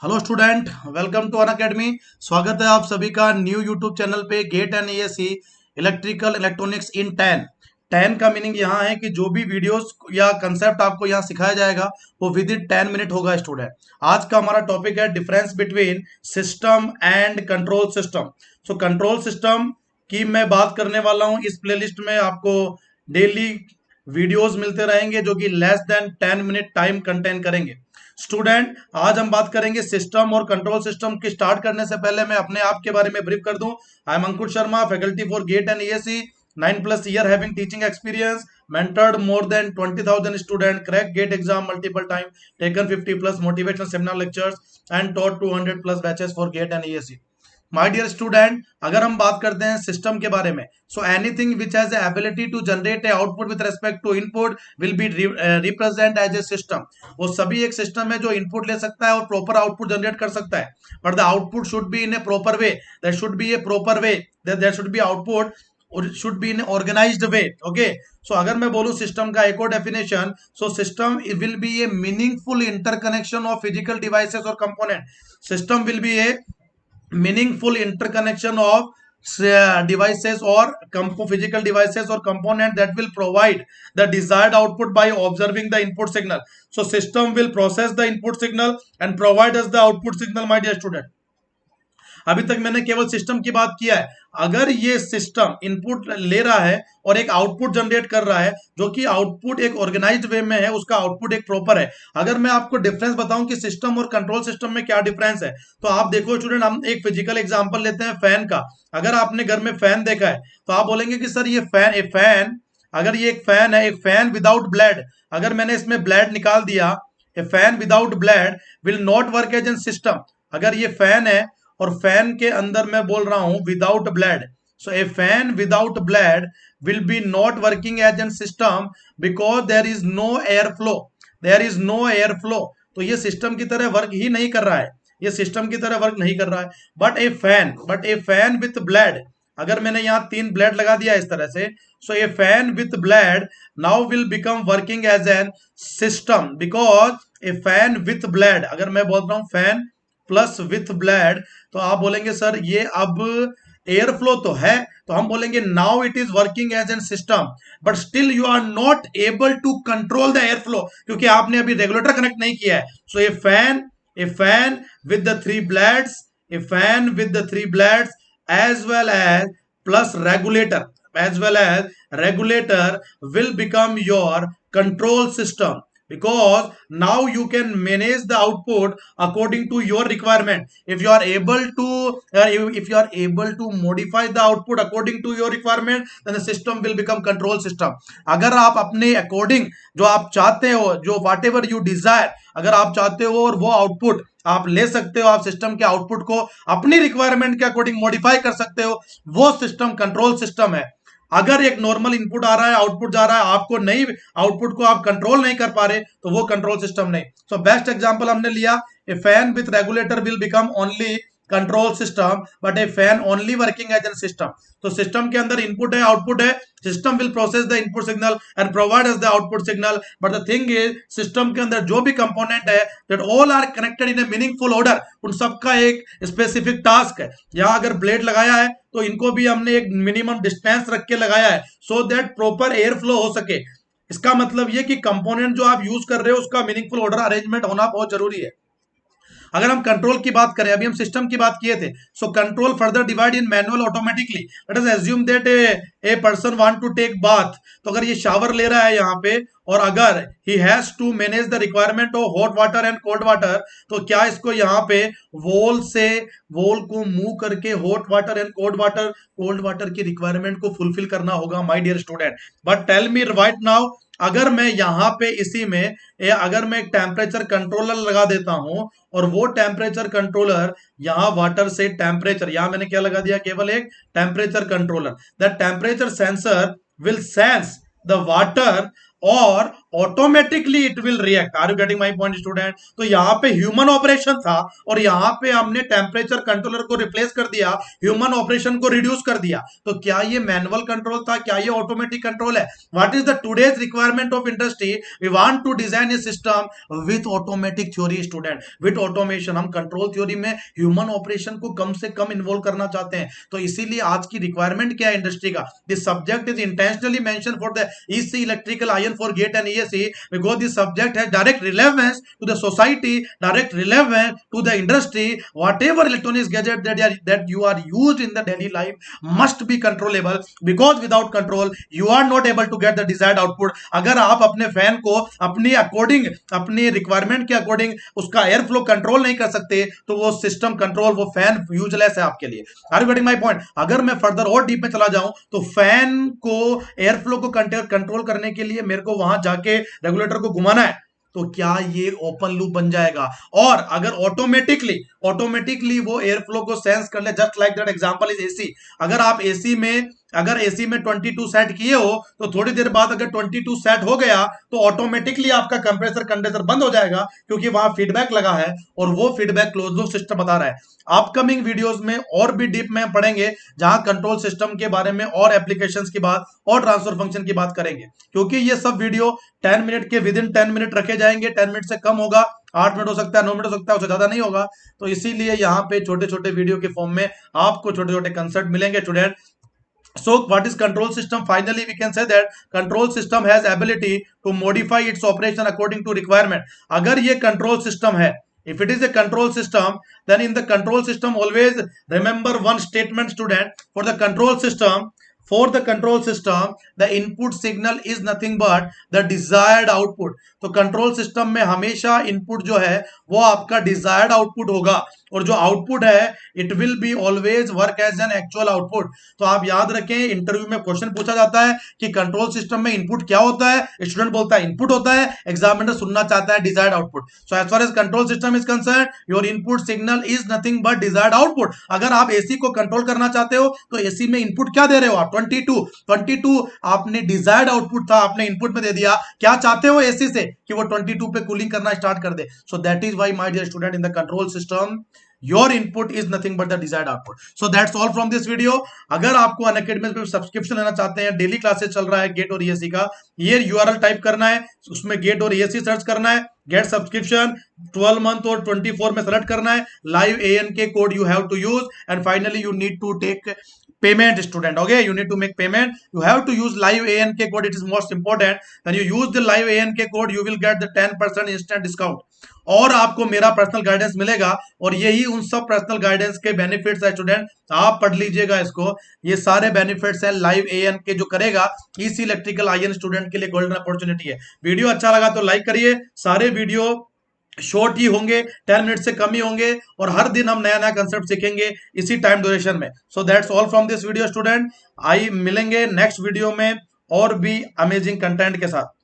Hello student, welcome to Unacademy. स्वागत है आप सभी का न्यू यूट्यूब चैनल पे GATE and ASC electrical electronics in 10 का मीनिंग यहाँ है कि जो भी वीडियोस या कंसेप्ट आपको यहाँ सिखाया जाएगा वो विद इन 10 मिनट होगा स्टूडेंट। आज का हमारा टॉपिक है difference between system and control system. So control system की मैं बात करने वाला हूँ। इस प्लेलिस्ट में आपको डेली वीडियोस मिलते रहेंगे जो कि less than 10 minute time contain करेंगे। स्टूडेंट, आज हम बात करेंगे सिस्टम और कंट्रोल सिस्टम की। स्टार्ट करने से पहले मैं अपने आप के बारे में ब्रीफ कर दूं। I am Ankur Sharma, faculty for GATE and ASC, 9+ year having teaching experience, mentored more than 20,000 students, cracked gate exam multiple time, taken 50+ motivational seminar lectures and taught 200+ batches for gate and ESC। My dear student, अगर हम बात करते हैं system के बारे में, so anything which has ability to generate a output with respect to input will be represent as a system. वो सभी एक सिस्टम है जो इनपुट ले सकता है और प्रॉपर आउटपुट जनरेट कर सकता है, but the output should be in a proper way. There should be a proper way, there should be output और should be in organized way. Okay, so अगर मैं बोलूं सिस्टम का एक और definition, so system will be a meaningful interconnection of physical devices और component. System will be a meaningful interconnection of devices or physical devices or component that will provide the desired output by observing the input signal. So system will process the input signal and provide us the output signal, my dear student। अभी तक मैंने केवल system की बात किया है। अगर ये सिस्टम इनपुट ले रहा है और एक आउटपुट जनरेट कर रहा है, जो कि आउटपुट एक ऑर्गेनाइज्ड वे में है, उसका आउटपुट एक प्रॉपर है। अगर मैं आपको डिफरेंस बताऊं कि सिस्टम और कंट्रोल सिस्टम में क्या डिफरेंस है, तो आप देखो स्टूडेंट, हम एक फिजिकल एग्जांपल लेते हैं फैन का। अगर आपने घर में फैन देखा है तो आप बोलेंगे कि सर ये फैन अगर ये एक फैन है, एक फैन विदाउट ब्लेड, अगर मैंने इसमें ब्लेड निकाल दिया, a fan without blade will not work as an system. अगर ये फैन है और फैन के अंदर मैं बोल रहा हूं without blade, so a fan without blade will be not working as an system because there is no air flow. There is no air flow, तो ये सिस्टम की तरह वर्क ही नहीं कर रहा है, ये सिस्टम की तरह वर्क नहीं कर रहा है। But a fan with blade, अगर मैंने यहां 3 ब्लेड लगा दिया इस तरह से, so a fan with blade now will become working as an system because a fan with blade, अगर मैं बोल रहा हूं फैन प्लस विथ ब्लेड, तो आप बोलेंगे सर ये अब एयर फ्लो तो है, तो हम बोलेंगे now it is working as an system, but still you are not able to control the air flow, क्योंकि आपने अभी रेगुलेटर कनेक्ट नहीं किया है। So a fan with the 3 blades, a fan with the 3 blades as well as plus regulator will become your control system, because now you can manage the output according to your requirement. If you are able to modify the output according to your requirement, then the system will become control system। अगर आप अपने according जो आप चाहते हो, जो whatever you desire, अगर आप चाहते हो और वो आउटपुट आप ले सकते हो, आप सिस्टम के आउटपुट को अपनी रिक्वायरमेंट के अकॉर्डिंग मॉडिफाई कर सकते हो, वो सिस्टम कंट्रोल सिस्टम है। अगर एक नॉर्मल इनपुट आ रहा है, आउटपुट जा रहा है, आपको नहीं, आउटपुट को आप कंट्रोल नहीं कर पा रहे, तो वो कंट्रोल सिस्टम नहीं। सो बेस्ट एग्जांपल हमने लिया, a fan with regulator will become only control system, but a fan only working as an system. तो सिस्टम के अंदर इनपुट है, आउटपुट है, system will process the input signal and provide us the output signal, but the thing is system के अंदर जो भी component है that all are connected in a meaningful order, उन सबका एक स्पेसिफिक टास्क है। यहां अगर ब्लेड लगाया है तो इनको भी हमने एक मिनिमम डिस्टेंस रख के लगाया है, so that proper air flow हो सके। इसका मतलब ये कि कंपोनेंट जो आप यूज कर रहे हो उसका मीनिंगफुल ऑर्डर अरेंजमेंट होना बहुत जरूरी है। अगर हम कंट्रोल की बात करें, अभी हम सिस्टम की बात किए थे, so control further divide in manual automatically. Let us assume that a person want to take bath, तो अगर ये शावर ले रहा है यहाँ पे, और अगर he has to manage the requirement of hot water and cold water, तो क्या इसको यहाँ पे वॉल को मूव करके hot water and cold water की रिक्वायरमेंट को फुलफिल करना होगा, my dear student. But tell me right now, अगर मैं यहाँ पे इसी में अगर मैं एक टेम्परेचर कंट्रोलर लगा देता हूं, और वो टेम्परेचर कंट्रोलर यहाँ वाटर से टेम्परेचर, यहाँ मैंने क्या लगा दिया, केवल एक temperature controller, that temperature sensor will sense the water और automatically it will react. Are you getting my point student? तो यहाँ पे ह्यूमन ऑपरेशन था और यहाँ पे हमने टेम्परेचर कंट्रोलर को रिप्लेस कर दिया, ह्यूमन ऑपरेशन को रिड्यूस कर दिया। तो क्या ये मैनुअल कंट्रोल था, क्या ये ऑटोमेटिक कंट्रोल है? What is the today's requirement of industry? We want to design a system with automatic theory student, with automation. हम कंट्रोल थ्योरी में ह्यूमन ऑपरेशन को कम से कम इन्वॉल्व करना चाहते हैं। तो इसीलिए आज की रिक्वायरमेंट क्या है इंडस्ट्री का? This subject is intentionally mention for the EC electrical IN for GATE and ESC because this subject has direct relevance to the society, direct relevance to the industry. Whatever electronics gadget that you are used in the daily life must be controllable, because without control you are not able to get the desired output. अगर आप अपने fan को अपनी according, अपनी requirement के according उसका air flow control नहीं कर सकते तो वो सिस्टम कंट्रोल, वो फैन यूजलेस है आपके लिए। Are you getting my point? अगर मैं फर्दर और डीप में चला जाऊं तो फैन को एयर फ्लो को कंट्रोल करने के लिए मेरे को वहां जाके रेगुलेटर को घुमाना है, तो क्या ये ओपन लूप बन जाएगा? और अगर ऑटोमेटिकली वो एयर फ्लो को सेंस कर ले, just like that example is AC. अगर आप एसी में 22 सेट किए हो तो थोड़ी देर बाद अगर 22 सेट हो गया तो ऑटोमेटिकली आपका कंप्रेसर कंडेंसर बंद हो जाएगा, क्योंकि वहां फीडबैक लगा है और वो फीडबैक क्लोज लूप सिस्टम बता रहा है। अपकमिंग वीडियोस में और भी डीप में पढ़ेंगे, जहां कंट्रोल सिस्टम के बारे में और एप्लीकेशंस की बात और ट्रांसफर फंक्शन की बात करेंगे, क्योंकि ये सब वीडियो 10 मिनट के विद इन 10 मिनट रखे जाएंगे। 10 मिनट से कम होगा, 8 मिनट हो सकता है, 9 मिनट हो सकता है, उससे ज्यादा नहीं होगा। तो इसीलिए यहाँ पे छोटे छोटे वीडियो के फॉर्म में आपको छोटे छोटे कंसेप्ट मिलेंगे student. So what is control system? Finally we can say that control system has ability to modify its operation according to requirement. अगर ये control system है, if it is a control system, then in the control system always remember one statement student. For the control system, the input signal is nothing but the desired output. तो control system में हमेशा input जो है वो आपका desired output होगा, और जो आउटपुट है it will be always work as an actual output. तो आप याद रखें, इंटरव्यू में क्वेश्चन पूछा जाता है कि कंट्रोल सिस्टम में इनपुट क्या होता है, स्टूडेंट बोलता है इनपुट होता है, एग्जामिनर सुनना चाहता है desired output. So as far as control system is concern, your input signal is nothing but desired output. अगर आप एसी को कंट्रोल करना चाहते हो तो एसी में इनपुट क्या दे रहे हो आप? 22 आपने डिजायर्ड आउटपुट था, आपने इनपुट में दे दिया। क्या चाहते हो एसी से? कि वो 22 पे कूलिंग करना स्टार्ट कर दे। So that is why my dear student, in the control system your input is nothing but the desired output. So that's all from this video. अगर आपको अनअकैडमी पे सब्सक्रिप्शन लेना चाहते हैं, डेली क्लासेस चल रहा है गेट और ईएससी का, ये यूआरएल टाइप करना है, उसमें गेट और ईएससी सर्च करना है, गेट सब्सक्रिप्शन 12 मंथ और 24 में सेलेक्ट करना है, लाइव एएन के code you have to use, and finally you need to take payment student. Okay, you need to make payment. You have to use live ANK code. It is most important. When you use the live ANK code, you will get the 10% instant discount. और आपको मेरा personal guidance मिलेगा, और यही उन सब personal guidance के benefits है स्टूडेंट। आप पढ़ लीजिएगा इसको, ये सारे बेनिफिट्स है लाइव एएन के जो करेगा ईसी इलेक्ट्रिकल आईएन स्टूडेंट के लिए गोल्डन अपॉर्चुनिटी है। वीडियो अच्छा लगा तो लाइक करिए। सारे वीडियो शॉर्ट ही होंगे, 10 मिनट से कम ही होंगे, और हर दिन हम नया नया कंसेप्ट सीखेंगे इसी टाइम ड्यूरेशन में। So that's all from this video student. I मिलेंगे नेक्स्ट वीडियो में और भी अमेजिंग कंटेंट के साथ।